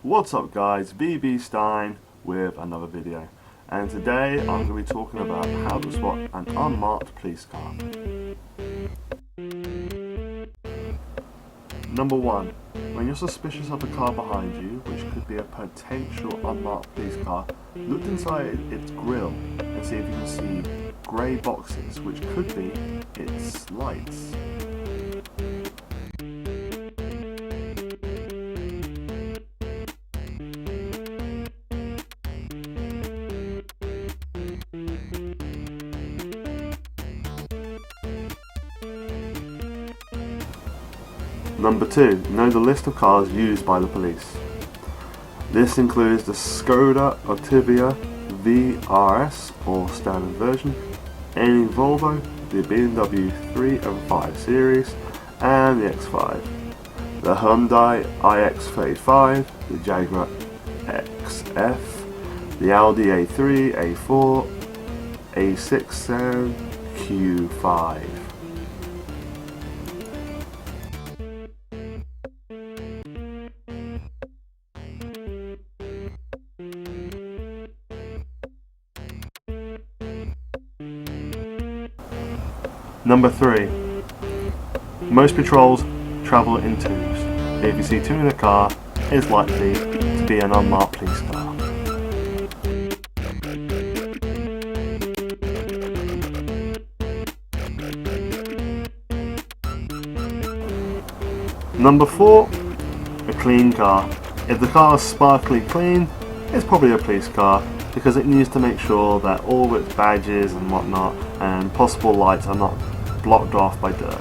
What's up guys, vbstein with another video, and today I'm going to be talking about how to spot an unmarked police car. Number 1. When you're suspicious of a car behind you, which could be a potential unmarked police car, look inside its grille and see if you can see grey boxes, which could be its lights. Number 2. Know the list of cars used by the police. This includes the Skoda Octavia VRS or standard version, any Volvo, the BMW 3 and 5 series, and the X5, the Hyundai iX35, the Jaguar XF, the Audi A3, A4, A6 and Q5. Number 3. Most patrols travel in twos. If you see two in a car, it's likely to be an unmarked police car. Number 4. A clean car. If the car is sparkly clean, it's probably a police car, because it needs to make sure that all of its badges and whatnot and possible lights are not blocked off by dirt.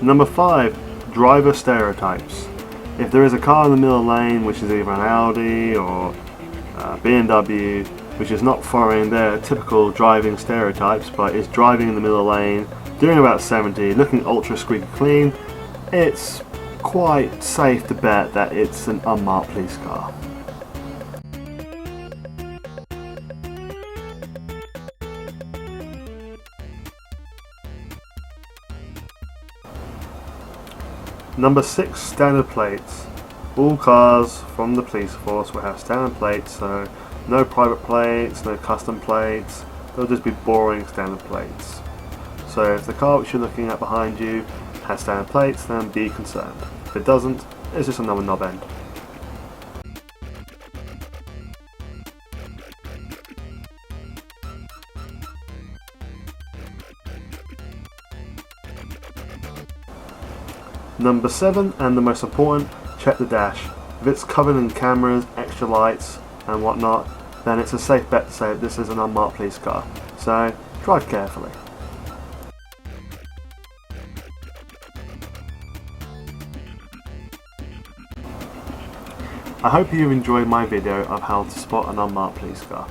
Number 5. Driver stereotypes. If there is a car in the middle lane, which is either an Audi or BMW, which is not following their typical driving stereotypes, but is driving in the middle lane, doing about 70, looking ultra squeaky clean, it's quite safe to bet that it's an unmarked police car. Number 6. Standard plates. All cars from the police force will have standard plates, so no private plates, no custom plates, they'll just be boring standard plates. So if the car which you're looking at behind you has standard plates, then be concerned. If it doesn't, it's just another knob end. Number 7, and the most important, check the dash. If it's covered in cameras, extra lights and whatnot, then it's a safe bet to say that this is an unmarked police car. So drive carefully. I hope you've enjoyed my video of how to spot an unmarked police car.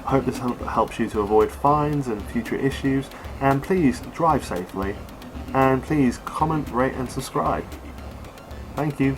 I hope this helps you to avoid fines and future issues, and please drive safely, and please comment, rate and subscribe. Thank you.